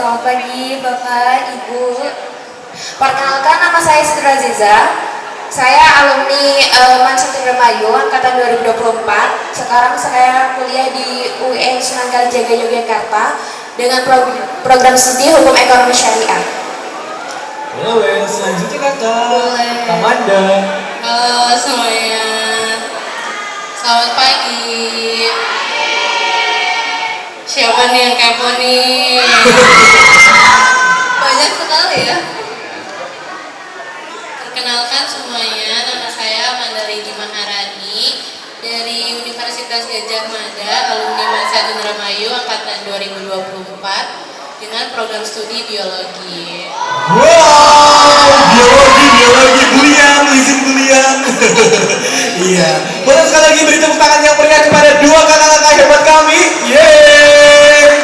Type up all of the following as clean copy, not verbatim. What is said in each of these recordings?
Selamat pagi Bapak, Ibu. Perkenalkan, nama saya Siti Aziza. Saya alumni Mansur Indramayu angkatan 2024. Sekarang saya kuliah di UIN Sunan Kalijaga Yogyakarta dengan program studi Hukum Ekonomi Syariah. Boleh, selanjutnya kakak. Boleh. Kamanda. Halo semuanya, selamat pagi. Siapa nih yang kepo nih? Banyak sekali ya. Perkenalkan semuanya, nama saya Amanda Lady Maharani dari Universitas Gadjah Mada, alumni Mansur Indramayu angkatan 2024 dengan program studi biologi. Wow, biologi, bulian, izin bulian. Iya, boleh sekali lagi beri tepuk tangan yang meriah kepada dua kakak-kakak hebat kami. Yeay.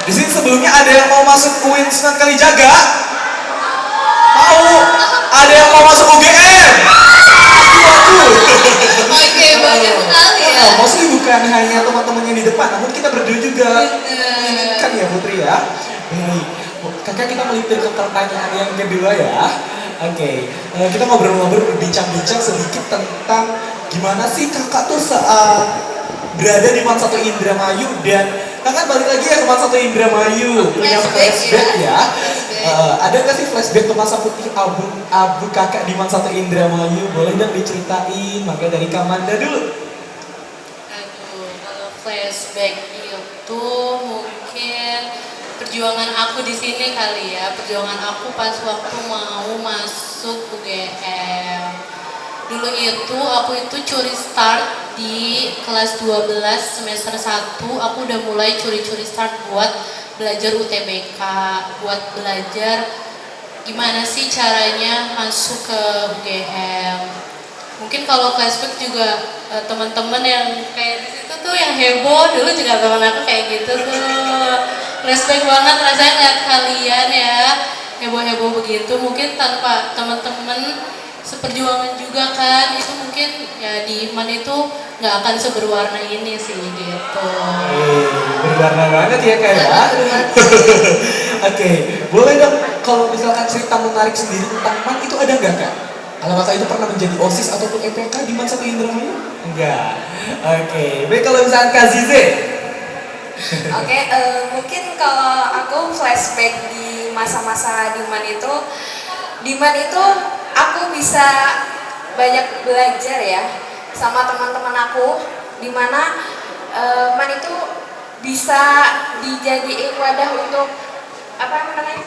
Di sini sebelumnya ada yang mau masuk UIN Sunan Kalijaga? Mau? Ada yang mau masuk UGM? Oke, banyak sekali ya. Mostly bukan hanya teman-temannya di depan, namun kita berdua juga menginginkan ya Putri ya. Baik, kakak kita melipir ke pertanyaan yang kedua ya. Oke, kita ngobrol-ngobrol berbincang-bincang sedikit tentang gimana sih kakak tuh saat berada di Mansur Indramayu dan kakak balik lagi ya ke Mansur Indramayu punya flashback ya. Ada nggak sih flashback ke masa putih abu kakak di Mansur Indramayu? Boleh dong diceritain, makanya dari Kamanda dulu. Aduh, kalau flashback itu mungkin perjuangan aku di sini kali ya. Perjuangan aku pas waktu mau masuk UGM. Dulu itu aku itu curi start di kelas 12 semester 1. Aku udah mulai curi-curi start buat belajar UTBK, buat belajar gimana sih caranya masuk ke UGM. Mungkin kalau flashback juga teman-teman yang kayak di situ tuh yang heboh dulu juga teman aku kayak gitu tuh. Flashback banget rasanya lihat kalian ya heboh-heboh begitu. Mungkin tanpa teman-teman seperjuangan juga kan itu mungkin ya di iman itu nggak akan seberwarna ini sih gitu. Berwarna banget ya kak ya. Oke, boleh dong kalau misalkan cerita menarik sendiri tentang MAN itu ada nggak kak? Kalau kakak itu pernah menjadi OSIS ataupun EPK di Mansur Indramayu? Enggak. Oke, baik kalau misalkan Kak Zize. Oke, mungkin kalau aku flashback di masa-masa di MAN itu aku bisa banyak belajar ya sama teman-teman aku, di mana MAN itu bisa dijadiin wadah untuk apa namanya,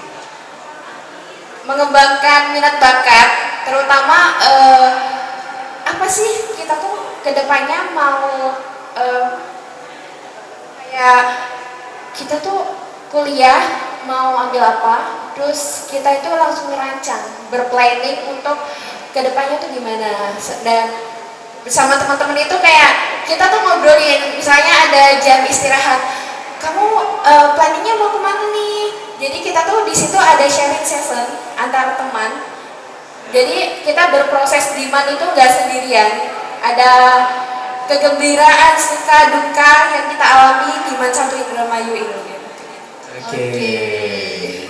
mengembangkan minat bakat, terutama apa sih kita tuh kedepannya mau kayak kita tuh kuliah mau ambil apa, terus kita itu langsung merancang, berplanning untuk kedepannya tuh gimana. Dan bersama teman-teman itu kayak kita tuh ngobrolin, misalnya ada jam istirahat, kamu planningnya mau kemana nih? Jadi kita tuh di situ ada sharing session antara teman. Jadi kita berproses di MAN itu nggak sendirian, ada kegembiraan, suka, duka yang kita alami di Mansur Indramayu ini. Oke.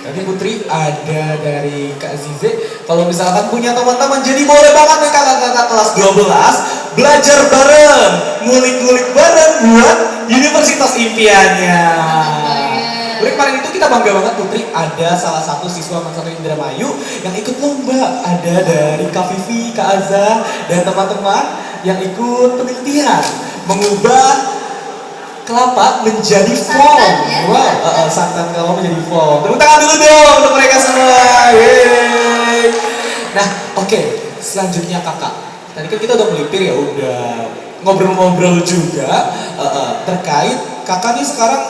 Tadi Putri ada dari Kak Zize. Kalau misalkan punya teman-teman, jadi boleh banget nih kakak-kakak kelas 12 belajar bareng, ngulik-ngulik bareng buat universitas impiannya. Boleh, kemarin itu kita bangga banget Putri, ada salah satu siswa Mansur Indramayu yang ikut lomba. Ada dari Kak Vivi, Kak Azza, dan teman-teman yang ikut penelitian mengubah kelapa menjadi foam. Wow, santan kelapa menjadi foam. Tepuk tangan dulu dong untuk mereka semua. Yeay. Nah, oke, selanjutnya kakak. Tadi kan kita udah melipir ya, udah ngobrol-ngobrol juga terkait kakak nih sekarang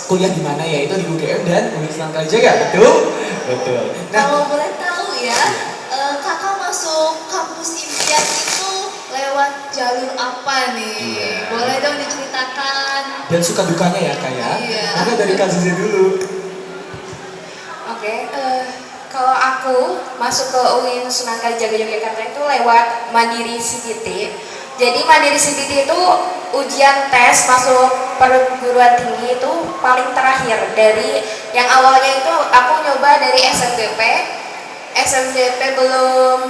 kuliah di mana ya? Itu di UGM dan UIN Sunan Kalijaga, betul? Betul. Nah, kalau boleh tahu ya, kakak masuk kampus impian itu lewat jalur apa nih? Iya. Boleh dong diceritakan. dan suka dukanya ya kak ya. Iya. Maka dari Kak Zize dulu. Oke, kalau aku masuk ke UIN Sunan Kalijaga Yogyakarta itu lewat Mandiri CBT. Jadi Mandiri CBT itu ujian tes masuk perguruan tinggi itu paling terakhir. Dari yang awalnya itu aku nyoba dari SNBP belum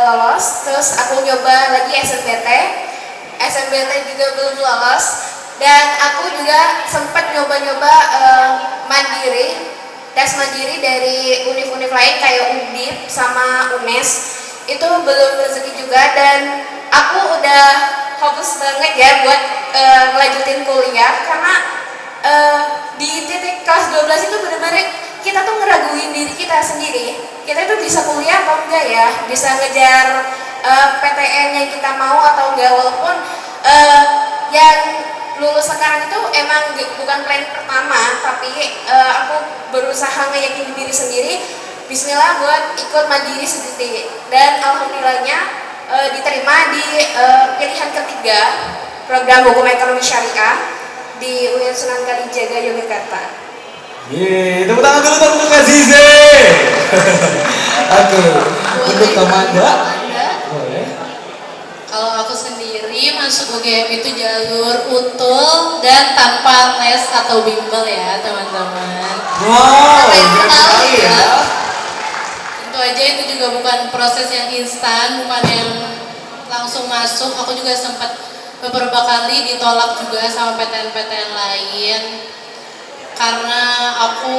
lolos, terus aku nyoba lagi SNBT juga belum lolos, dan aku juga sempat nyoba-nyoba tes mandiri dari univ-univ lain kayak Undip sama UNES, itu belum rezeki juga, dan aku udah fokus banget ya buat ngelanjutin kuliah, karena di titik kelas 12 itu benar-benar kita tuh ngeraguin diri kita sendiri, kita itu bisa kuliah atau enggak ya, bisa ngejar PTN yang kita mau atau enggak, walaupun yang lulus sekarang itu emang bukan plan pertama, tapi aku berusaha ngeyakinin diri sendiri, bismillah buat ikut mandiri sendiri, dan alhamdulillahnya diterima di pilihan ketiga program hukum ekonomi syariah di UIN Sunan Kalijaga Yogyakarta. Yeay, tepuk tangan dulu untuk Kak Zize. Oke, untuk Kamanda. Boleh. Kalau aku sendiri masuk UGM itu jalur utul dan tanpa les atau bimbel ya teman-teman. Wow, Keren keren sekali ya. Tentu aja itu juga bukan proses yang instan, bukan yang langsung masuk. Aku juga sempat beberapa kali ditolak juga sama PTN-PTN lain. Karena aku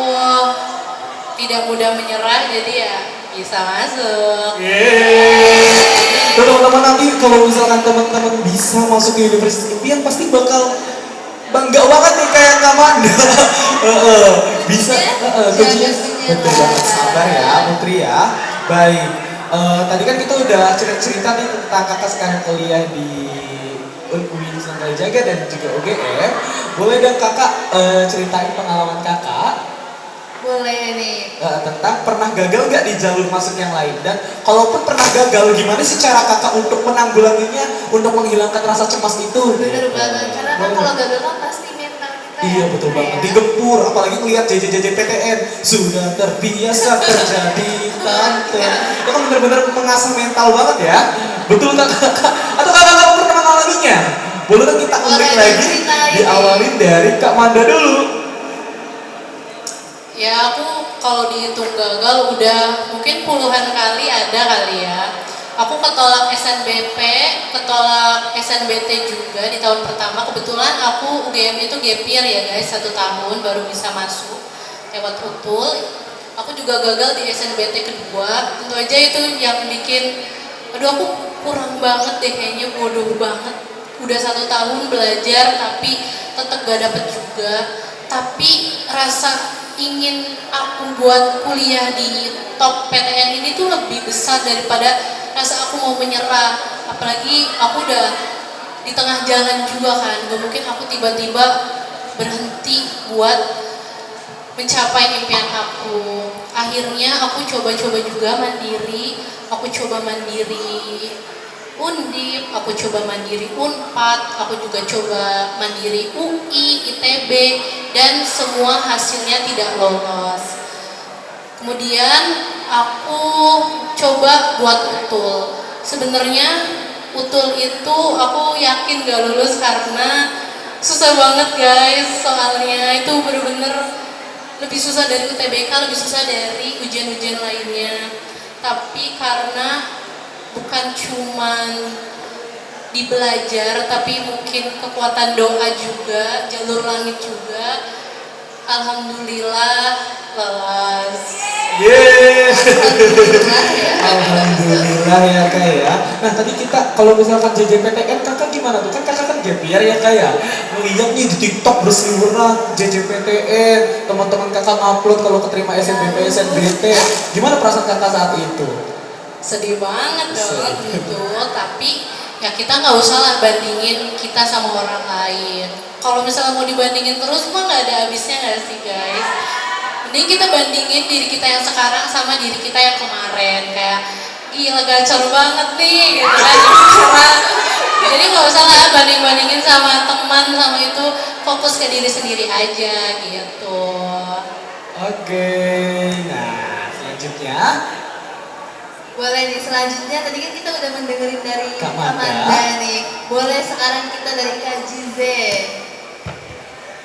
tidak mudah menyerah, jadi ya bisa masuk. Yeay. Tuh, teman-teman, nanti kalau misalkan teman-teman bisa masuk ke Universitas Impian pasti bakal bangga banget nih kayak Kamanda. Bisa kuncinya betul banget, sabar ya Putri ya. Baik, tadi kan kita udah cerita nih tentang kakak sekarang kuliah di UIN Sunan Kalijaga dan juga UGM. Boleh dong kakak ceritain pengalaman kakak Boleh nih. tentang pernah gagal nggak di jalur masuk yang lain, dan kalaupun pernah gagal gimana sih cara kakak untuk menanggulanginya, untuk menghilangkan rasa cemas itu? Bener banget, karena kan kalau gagal kan pasti mental kita Iya ya, betul ya. banget, digempur, apalagi ngeliat JJJJPTN sudah terbiasa terjadi tante. Itu kan bener-bener mengasah mental banget ya. Betul nggak kakak? Atau kakak nggak pernah mengalaminya? Boleh dong kita ulik Boleh lagi, diceritain. diawalin dari Kak Manda dulu. Ya aku kalau dihitung gagal udah mungkin puluhan kali ada kali ya. Aku ketolak SNBP, ketolak SNBT juga di tahun pertama. Kebetulan aku UGM itu gap year ya guys, 1 tahun baru bisa masuk lewat utul. Aku juga gagal di SNBT kedua. Tentu aja itu yang bikin, aduh aku kurang banget deh kayaknya, bodoh banget. Udah 1 tahun belajar tapi tetap gak dapet juga. Tapi rasa ingin aku buat kuliah di top PTN ini tuh lebih besar daripada rasa aku mau menyerah. Apalagi aku udah di tengah jalan juga kan, gak mungkin aku tiba-tiba berhenti buat mencapai impian aku. Akhirnya aku coba-coba juga mandiri, aku coba mandiri Undip, aku coba mandiri Unpad, aku juga coba mandiri UI, ITB, dan semua hasilnya tidak lolos. Kemudian aku coba buat utul. Sebenarnya utul itu aku yakin gak lulus karena susah banget guys, soalnya itu bener-bener lebih susah dari UTBK, lebih susah dari ujian-ujian lainnya. Tapi karena bukan cuman di belajar, tapi mungkin kekuatan doa juga, jalur langit juga, alhamdulillah lolos. Yeay. Alhamdulillah ya kak ya. Nah tadi kita kalau misalkan JJPTN kakak gimana tuh? Kan kakak kan gap year ya kak ya. Ngeliat nih di TikTok berseliweran JJPTN, teman-teman kakak ngupload kalau keterima SNBP, SNBT. Gimana perasaan kakak saat itu? Sedih banget dong gitu, tapi ya kita nggak usah lah bandingin kita sama orang lain. Kalau misalnya mau dibandingin terus mah nggak ada habisnya nggak sih guys. Mending kita bandingin diri kita yang sekarang sama diri kita yang kemarin, kayak gila gacor banget nih gitu kan. Jadi nggak usah lah banding-bandingin sama teman sama itu, fokus ke diri sendiri aja gitu. Oke, nah selanjutnya Boleh nih, selanjutnya tadi kan kita udah mendengarin dari Kak Kak Manda. Manda nih. Boleh sekarang kita dari Kak Jize.